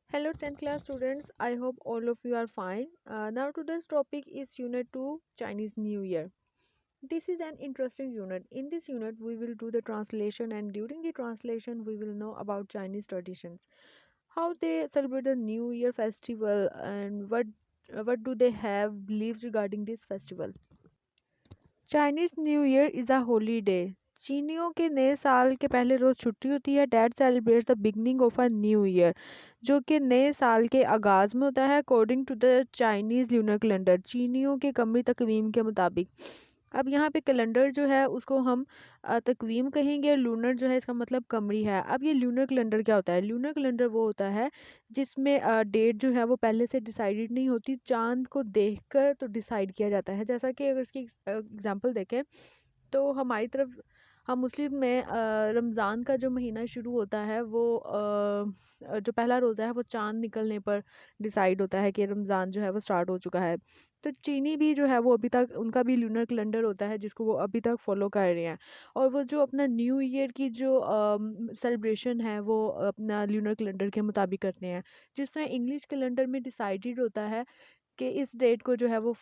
Hello 10th class students, I hope all of you are fine. Now today's topic is Unit 2 Chinese New Year. This is an interesting unit. In this unit we will do the translation, and during the translation we will know about Chinese traditions, how they celebrate the New Year festival, and what do they have beliefs regarding this festival. Chinese new year is a holiday. चीनियों के नए साल के पहले रोज़ छुट्टी होती है। That celebrates the beginning of a new year, जो कि नए साल के आगाज़ में होता है according to the Chinese lunar calendar, चीनियों के कमरी तकवीम के मुताबिक। अब यहाँ पे कैलेंडर जो है उसको हम तकवीम कहेंगे, लूनर जो है इसका मतलब कमरी है। अब ये लूनर कैलेंडर क्या होता है? लूनर कैलेंडर वो होता है जिसमें डेट जो है वो पहले से डिसाइडेड नहीं होती, चांद को देखकर तो डिसाइड किया जाता है। जैसा कि अगर इसकी एग्जांपल देखें तो हमारी तरफ, हम मुस्लिम में रमज़ान का जो महीना शुरू होता है वो जो पहला रोज़ा है वो चांद निकलने पर डिसाइड होता है कि रमज़ान जो है वो स्टार्ट हो चुका है। तो चीनी भी जो है वो अभी तक उनका भी लूनर कैलेंडर होता है जिसको वो अभी तक फॉलो कर रहे हैं। और वो जो अपना न्यू ईयर की जो सेलिब्रेशन है वो अपना लूनर कैलेंडर के मुताबिक करते हैं। जिस तरह इंग्लिश कैलेंडर में डिसाइडेड होता है कि इस डेट को जो है वो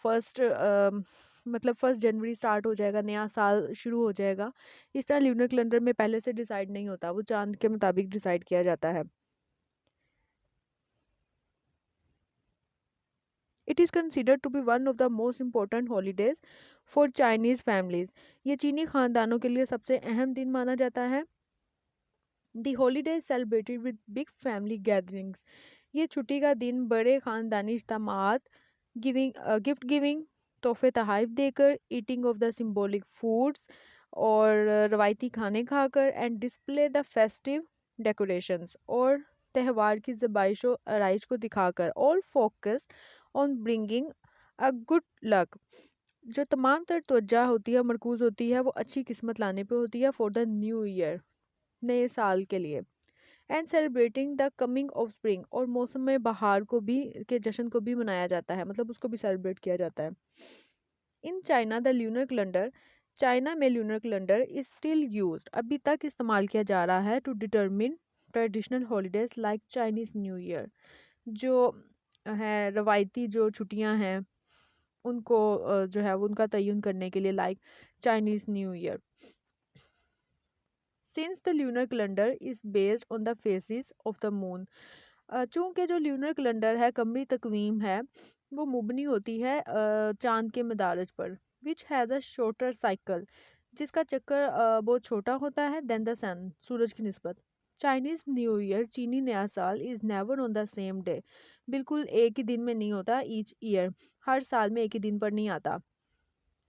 मतलब 1 जनवरी स्टार्ट हो जाएगा, नया साल शुरू हो जाएगा। इस तरह ल्यूनर कैलेंडर में पहले से डिसाइड नहीं होता, वो चांद के मुताबिक डिसाइड किया जाता है। It is considered to be one of the most important holidays for Chinese families. ये चीनी खानदानों के लिए सबसे अहम दिन माना जाता है। The holiday is celebrated with big family gatherings. ये छुट्टी का दिन बड़े खानदानी इज्तिमात, गिफ्ट गिविंग, तोहफे तहाइफ देकर, eating of the symbolic foods और रवायती खाने खाकर, and display the festive decorations और त्यौहार की ज़बाइश व आराइश को दिखाकर, all focused on bringing a good luck. जो तमाम तर तवज्जो होती है, मरकूज होती है, वो अच्छी किस्मत लाने पे होती है, फॉर द न्यू ईयर, नए साल के लिए। And celebrating the coming of spring, और मौसम में बहार को भी के जश्न को भी मनाया जाता है, मतलब उसको भी सेलिब्रेट किया जाता है। In China the lunar calendar, China में lunar calendar is still used, अभी तक इस्तेमाल किया जा रहा है, to determine traditional holidays like Chinese new year. जो है रवायती जो छुट्टियां हैं उनको जो है वो उनका तयन करने के लिए, like Chinese new year. Since the lunar calendar is based on the faces of the moon, चूंकि जो ल्यूनर कैलेंडर है, कमरी तकवीम है, वो मुबनी होती है चांद के मदारज पर, which has a shorter cycle, जिसका चक्कर बहुत छोटा होता है देन द सन, सूरज की निस्बत। चाइनीज न्यू ईयर, चीनी नया साल, is never on the same day, बिल्कुल एक ही दिन में नहीं होता। ईच ईयर, हर साल में एक ही दिन पर नहीं आता,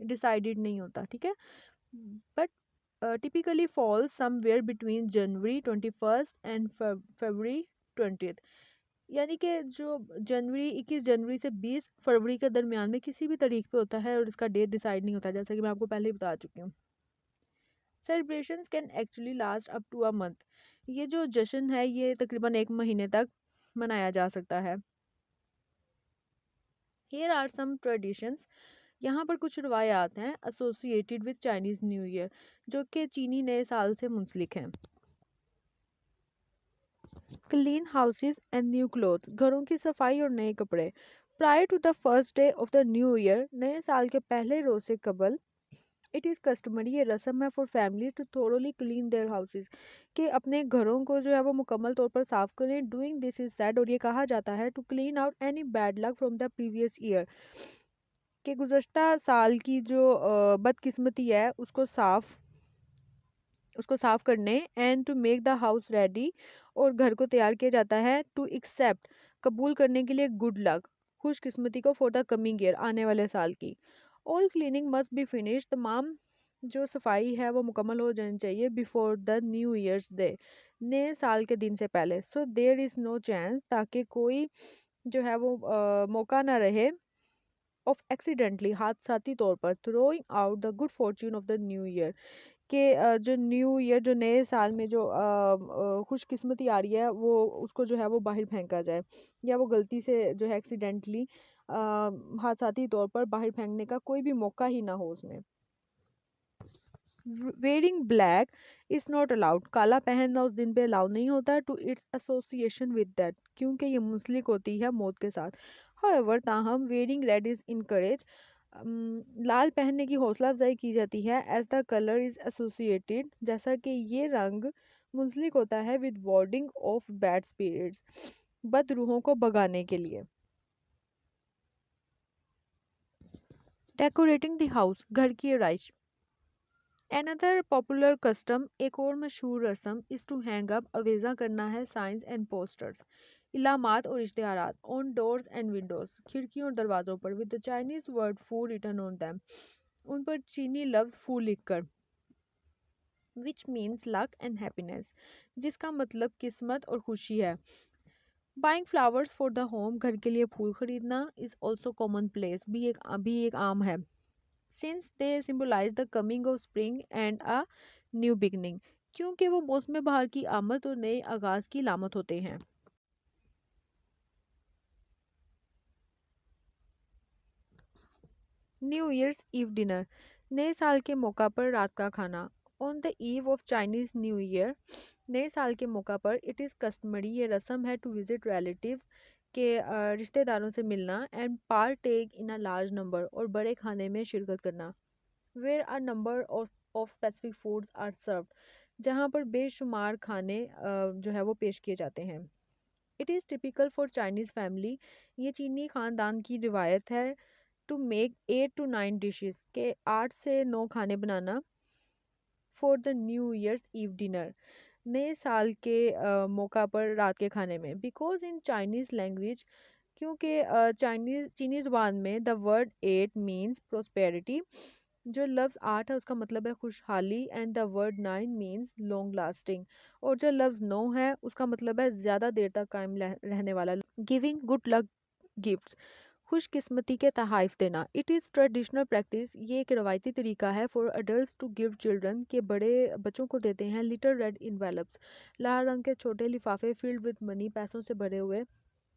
डिसाइडेड नहीं होता, ठीक है। But typically falls somewhere between January 21st and February 20th, यानी कि जो जनवरी 21 जनवरी से 20 फरवरी के दरमियान में किसी भी तारीख पे होता है और इसका डेट डिसाइड नहीं होता, जैसा कि मैं आपको पहले ही बता चुकी हूँ। Celebrations can actually last up to a month, ये जो जश्न है ये तकरीबन 1 महीने तक मनाया जा सकता है। Here are some traditions, यहाँ पर कुछ रवायात हैं associated with Chinese new year, जो कि चीनी नए साल से मुंसलिक हैं। Clean houses and new cloth, घरों की सफाई और नए कपड़े। Prior to the first day of the new year, नए साल के पहले रोज से कबल, इट इज़ कस्टमरी, ये रस्म है, for families to thoroughly clean their houses, कि अपने घरों को जो है वो मुकम्मल तौर पर साफ करें। डूइंग दिस इज सैड, और ये कहा जाता है, to clean out any bad luck from the previous year, कि गुज़श्ता साल की जो बदकिस्मती है उसको साफ करने। And to make the house ready, और घर को तैयार किया जाता है, टू एक्सेप्ट, कबूल करने के लिए, गुड लक, खुशकिस्मती को, फॉर द कमिंग ईयर, आने वाले साल की। All cleaning must be finish, तमाम जो सफाई है वो मुकम्मल हो जानी चाहिए, before the new year's day, नए साल के दिन से पहले। So there is no chance, ताकि कोई जो है वो मौका ना रहे, ऑफ एक्सीडेंटली, हादसाती तौर पर, throwing out the good Fortune of the new year, कि जो न्यू ईयर, जो नए साल में जो खुशकिस्मती आ रही है वो उसको जो है वो बाहर फेंका जाए, या वो गलती से जो है एक्सीडेंटली हादसाती तौर पर बाहर फेंकने का कोई भी मौका ही ना हो उसमें। Wearing black is not allowed, काला पहनना उस दिन पे अलाउ नहीं होता to its association with that, क्योंकि ये मुंसलिक होती है मौत के साथ। हाउएवर ताहम वेयरिंग रेड इज इनकरेज, लाल पहनने की हौसला अफजाई की जाती है as the colour is associated, जैसा कि ये रंग मुंसलिक होता है with warding off bad spirits, बद रूहों को भगाने के लिए। डेकोरेटिंग द हाउस, घर की आरइश। Another popular custom, एक और मशहूर रस्म, इज़ टू हैंग अप, अवेजा करना है साइंस एंड पोस्टर्स, इलामात और इश्तिहारात ऑन डोर्स एंड विंडोज, खिड़कियों और दरवाज़ों पर, विद द चाइनीज वर्ड फू रिटन ऑन दैम, उन पर चीनी लफ्ज़ फू लिखकर, which means luck and happiness, जिसका मतलब किस्मत और खुशी है। Buying flowers for the home, घर के लिए फूल खरीदना, इज़ ऑल्सो कॉमन प्लेस, भी एक आम है, since they symbolize the coming of spring and a new beginning, क्योंकि वो मौसम बहार की आमद और नए आगाज की लामत होते हैं। न्यू ईयर्स ईव डिनर, नए साल के मौका पर रात का खाना। On the eve of Chinese new year, नए साल के मौका पर इट इज़ कस्टमरी, ये रस्म है टू विजिट रिलेटिव के रिश्तेदारों से मिलना and part take in a large number, और बड़े खाने में शिरकत करना, where a number of specific foods are served, जहाँ पर बेशुमार खाने जो है वो पेश किए जाते हैं। It is typical for Chinese family, ये चीनी ख़ानदान की रिवायत है टू मेक 8 to 9 डिशेस, के 8 से 9 खाने बनाना for the new year's eve dinner, नए साल के मौका पर रात के खाने में। बिकॉज इन चाइनीज़ लैंग्वेज, क्योंकि चीनी ज़ुबान में द वर्ड 8 मीन्स प्रोस्पेरिटी, जो लफ्ज़ 8 है उसका मतलब है खुशहाली, and the word 9 means long lasting, और जो लफ्ज़ 9 है उसका मतलब है ज़्यादा देर तक कायम रहने वाला। गिविंग गुड लक गिफ्ट्स, खुशकिस्मती के तहाइफ देना। इट इज़ ट्रेडिशनल प्रैक्टिस, ये एक रवायती तरीका है for adult to give children, के बड़े बच्चों को देते हैं लिटिल रेड इन्वेलप्स, लाल रंग के छोटे लिफाफे फिल्ड विद मनी, पैसों से भरे हुए,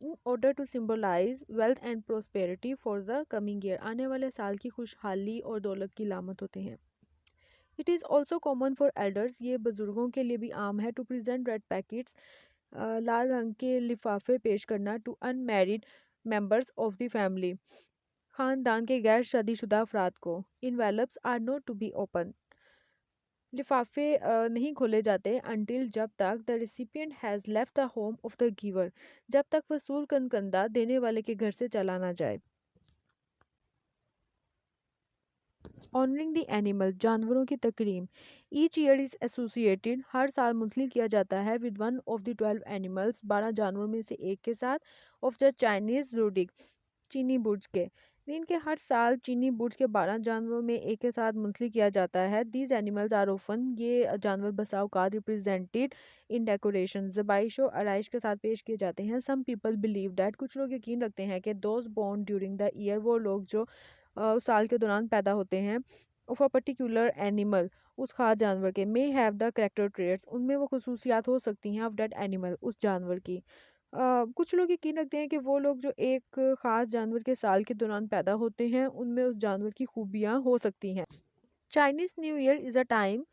in order to symbolize wealth and prosperity for the coming year, आने वाले साल की खुशहाली और दौलत की लामत होते हैं। It is also common for elders, ये बुजुर्गों के लिए भी आम है टू प्रेजेंट रेड पैकेट्स, लाल रंग के लिफाफे पेश करना to unmarried members of the family, खानदान के गैर शादीशुदा अफराद को। Envelopes are not to be open, लिफाफे नहीं खोले जाते अनटिल, जब तक the recipient has left the home of the giver, जब तक वसूल कंदा देने वाले के घर से चला ना जाए। ऑनरिंग द एनिमल, जानवरों की तकरीम। ईच ईयर इज एसोसिएटेड, हर साल मुंसलिक किया जाता है with one of the 12 animals, 12 जानवरों में से एक के साथ, ऑफ द चाइनीज जोडिक, चीनी बुर्ज के। मीन के हर साल चीनी बुर्ज के 12 जानवरों में एक के साथ मुंसलिक किया जाता है। दीज एनिमल्स आर ऑफन, ये जानवर बसा औकात रिप्रेजेंटेड इन डेकोरेशन, ज़बाइश और आरइश के साथ पेश किए जाते हैं। सम पीपल बिलीव डैट, कुछ लोग यकीन रखते हैं कि those born during the year, वो लोग जो उस साल के दौरान पैदा होते हैं, ऑफ अ पर्टिकुलर एनिमल, उस खास जानवर के, may have the character traits, उनमें वो खसूसियात हो सकती हैं ऑफ डेट एनिमल, उस जानवर की। कुछ लोग यकीन रखते हैं कि वो लोग जो एक ख़ास जानवर के साल के दौरान पैदा होते हैं उनमें उस जानवर की खूबियाँ हो सकती हैं। Chinese new year is a time,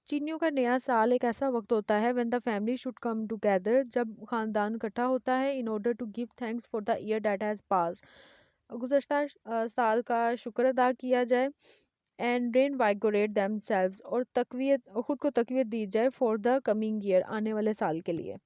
चीनियों का नया साल एक ऐसा वक्त होता है when the family should come together, जब खानदान इकट्ठा होता है, in order to give thanks for the year that has passed, गुज़श्ता साल का शुक्र अदा किया जाए, एंड रेनवाइगोरेट देमसेल्व्स, और तकवीत खुद को तकवीत दी जाए फॉर द कमिंग ईयर, आने वाले साल के लिए।